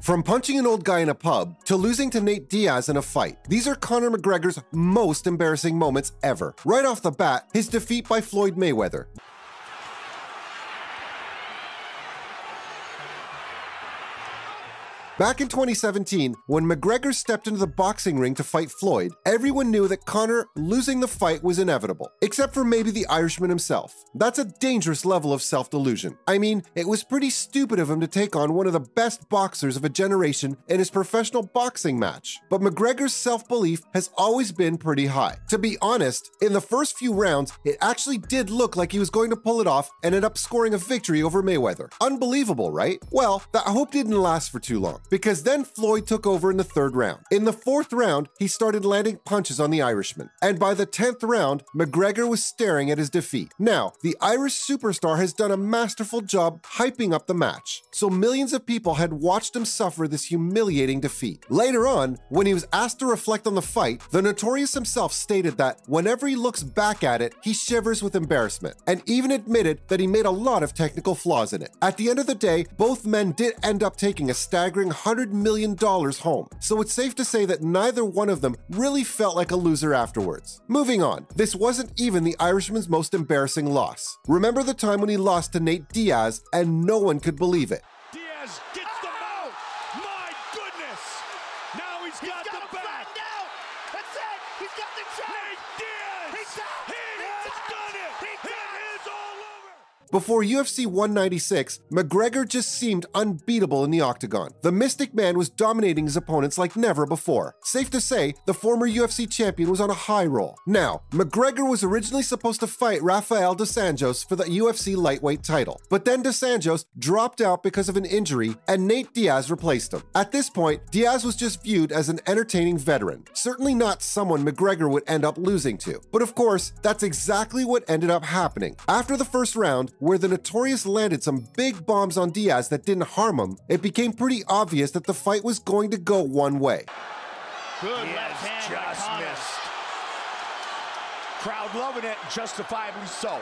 From punching an old guy in a pub to losing to Nate Diaz in a fight, these are Conor McGregor's most embarrassing moments ever. Right off the bat, his defeat by Floyd Mayweather. Back in 2017, when McGregor stepped into the boxing ring to fight Floyd, everyone knew that Conor losing the fight was inevitable, except for maybe the Irishman himself. That's a dangerous level of self-delusion. I mean, it was pretty stupid of him to take on one of the best boxers of a generation in his professional boxing match. But McGregor's self-belief has always been pretty high. To be honest, in the first few rounds, it actually did look like he was going to pull it off and ended up scoring a victory over Mayweather. Unbelievable, right? Well, that hope didn't last for too long, because then Floyd took over in the third round. In the fourth round, he started landing punches on the Irishman, and by the 10th round, McGregor was staring at his defeat. Now, the Irish superstar has done a masterful job hyping up the match, so millions of people had watched him suffer this humiliating defeat. Later on, when he was asked to reflect on the fight, the Notorious himself stated that whenever he looks back at it, he shivers with embarrassment, and even admitted that he made a lot of technical flaws in it. At the end of the day, both men did end up taking a staggering $100 million home, so it's safe to say that neither one of them really felt like a loser afterwards. Moving on, this wasn't even the Irishman's most embarrassing loss. Remember the time when he lost to Nate Diaz and no one could believe it? Diaz gets the mount! My goodness! Now he's got the back! Now! That's it! He's got the choke! Nate Diaz! He's out! He has done it! It is all over! Before UFC 196, McGregor just seemed unbeatable in the octagon. The Mystic Man was dominating his opponents like never before. Safe to say, the former UFC champion was on a high roll. Now, McGregor was originally supposed to fight Rafael dos Anjos for the UFC lightweight title, but then dos Anjos dropped out because of an injury and Nate Diaz replaced him. At this point, Diaz was just viewed as an entertaining veteran, certainly not someone McGregor would end up losing to. But of course, that's exactly what ended up happening. After the first round, where the Notorious landed some big bombs on Diaz that didn't harm him, it became pretty obvious that the fight was going to go one way. Good left hand by Conor. Crowd loving it, justifiably so.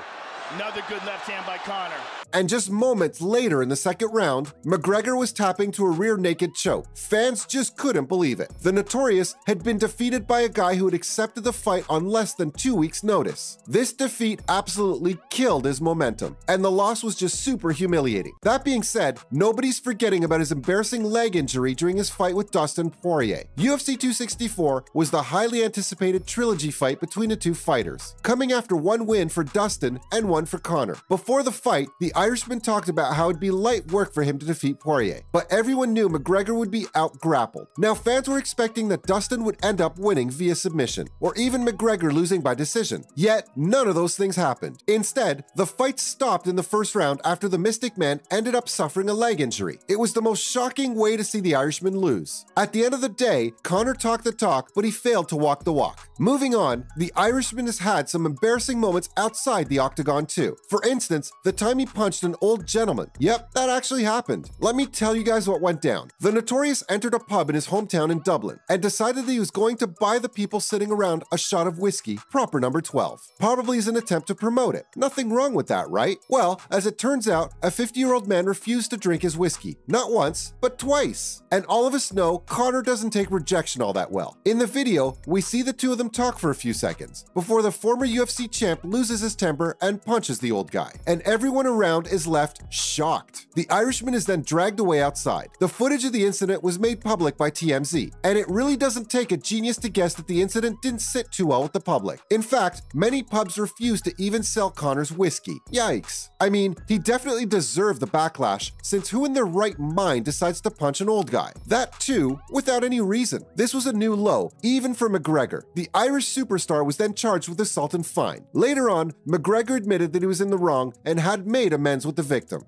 Another good left hand by Conor. And just moments later in the second round, McGregor was tapping to a rear naked choke. Fans just couldn't believe it. The Notorious had been defeated by a guy who had accepted the fight on less than 2 weeks' notice. This defeat absolutely killed his momentum, and the loss was just super humiliating. That being said, nobody's forgetting about his embarrassing leg injury during his fight with Dustin Poirier. UFC 264 was the highly anticipated trilogy fight between the two fighters, coming after one win for Dustin and one for Conor. Before the fight, the Irishman talked about how it'd be light work for him to defeat Poirier, but everyone knew McGregor would be out-grappled. Now, fans were expecting that Dustin would end up winning via submission, or even McGregor losing by decision. Yet, none of those things happened. Instead, the fight stopped in the first round after the Mystic Man ended up suffering a leg injury. It was the most shocking way to see the Irishman lose. At the end of the day, Conor talked the talk, but he failed to walk the walk. Moving on, the Irishman has had some embarrassing moments outside the octagon too. For instance, the time he punched an old gentleman. Yep, that actually happened. Let me tell you guys what went down. The Notorious entered a pub in his hometown in Dublin and decided that he was going to buy the people sitting around a shot of whiskey, proper number 12. Probably as an attempt to promote it. Nothing wrong with that, right? Well, as it turns out, a 50-year-old man refused to drink his whiskey. Not once, but twice. And all of us know Conor doesn't take rejection all that well. In the video, we see the two of them talk for a few seconds before the former UFC champ loses his temper and punches the old guy, and everyone around is left shocked. The Irishman is then dragged away outside. The footage of the incident was made public by TMZ, and it really doesn't take a genius to guess that the incident didn't sit too well with the public. In fact, many pubs refused to even sell Conor's whiskey. Yikes. I mean, he definitely deserved the backlash, since who in their right mind decides to punch an old guy? That too, without any reason. This was a new low, even for McGregor. The Irish superstar was then charged with assault and fine. Later on, McGregor admitted that he was in the wrong and had made amends with the victim.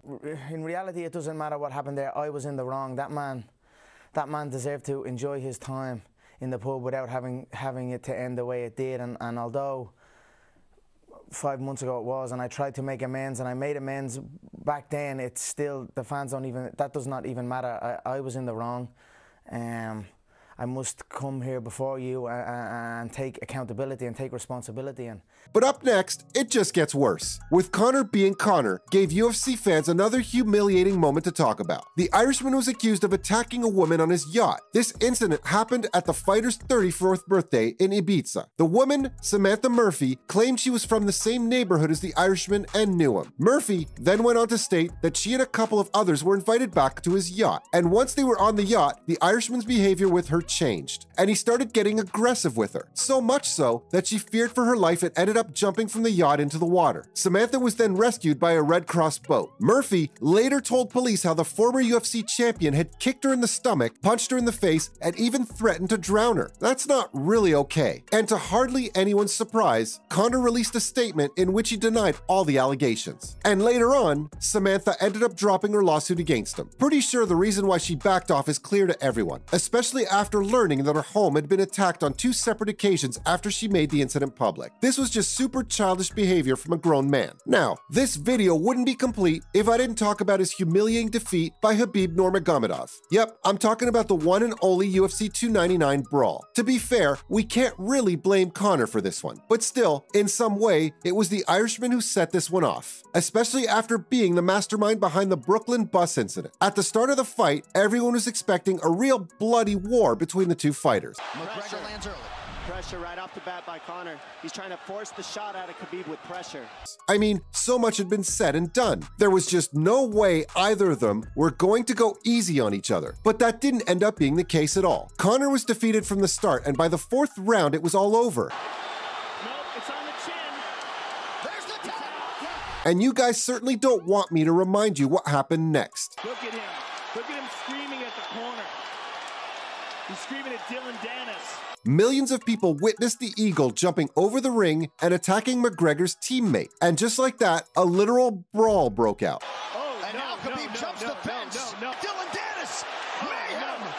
In reality, it doesn't matter what happened there. I was in the wrong. That man deserved to enjoy his time in the pub without having it to end the way it did. And although 5 months ago it was, and I tried to make amends, and I made amends back then, it's still, the fans don't even, that does not even matter. I was in the wrong. I must come here before you and take accountability and take responsibility. And But up next, it just gets worse. With Conor being Conor, gave UFC fans another humiliating moment to talk about. The Irishman was accused of attacking a woman on his yacht. This incident happened at the fighter's 34th birthday in Ibiza. The woman, Samantha Murphy, claimed she was from the same neighborhood as the Irishman and knew him. Murphy then went on to state that she and a couple of others were invited back to his yacht. And once they were on the yacht, the Irishman's behavior with her changed, and he started getting aggressive with her. So much so that she feared for her life and ended up jumping from the yacht into the water. Samantha was then rescued by a Red Cross boat. Murphy later told police how the former UFC champion had kicked her in the stomach, punched her in the face, and even threatened to drown her. That's not really okay. And to hardly anyone's surprise, Conor released a statement in which he denied all the allegations. And later on, Samantha ended up dropping her lawsuit against him. Pretty sure the reason why she backed off is clear to everyone, especially after learning that her home had been attacked on 2 separate occasions after she made the incident public. This was just super childish behavior from a grown man. Now, this video wouldn't be complete if I didn't talk about his humiliating defeat by Khabib Nurmagomedov. Yep, I'm talking about the one and only UFC 299 brawl. To be fair, we can't really blame Conor for this one, but still, in some way, it was the Irishman who set this one off, especially after being the mastermind behind the Brooklyn bus incident. At the start of the fight, everyone was expecting a real bloody war between the two fighters. McGregor lands early. Pressure right off the bat by Conor. He's trying to force the shot out of Khabib with pressure. I mean, so much had been said and done. There was just no way either of them were going to go easy on each other. But that didn't end up being the case at all. Conor was defeated from the start, and by the 4th round, it was all over. Nope, it's on the chin. There's the tap. And you guys certainly don't want me to remind you what happened next. Look at him. Look at him screaming at the corner. He's screaming at Dylan Dennis. Millions of people witnessed the Eagle jumping over the ring and attacking McGregor's teammate. And just like that, a literal brawl broke out. Oh, and now Khabib jumps the fence. Dylan Dennis. Mayhem.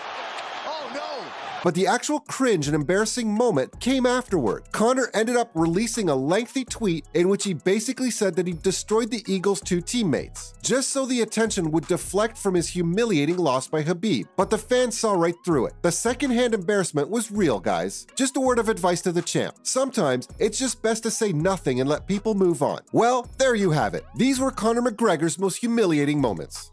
Oh, no. But the actual cringe and embarrassing moment came afterward. Conor ended up releasing a lengthy tweet in which he basically said that he destroyed the Eagle's 2 teammates, just so the attention would deflect from his humiliating loss by Khabib. But the fans saw right through it. The secondhand embarrassment was real, guys. Just a word of advice to the champ. Sometimes it's just best to say nothing and let people move on. Well, there you have it. These were Conor McGregor's most humiliating moments.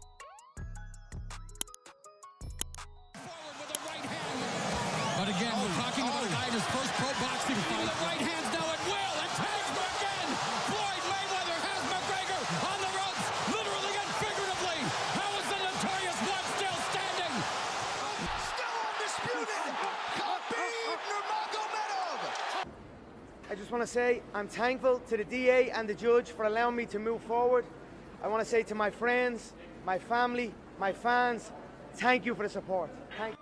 But again, we're talking about a guy in his first pro boxing fight. The right hand's now at will, and tags him again. Floyd Mayweather has McGregor on the ropes, literally and figuratively. How is the notorious one still standing? Still undisputed. Khabib Nurmagomedov. I just want to say I'm thankful to the DA and the judge for allowing me to move forward. I want to say to my friends, my family, my fans, thank you for the support. Thank you.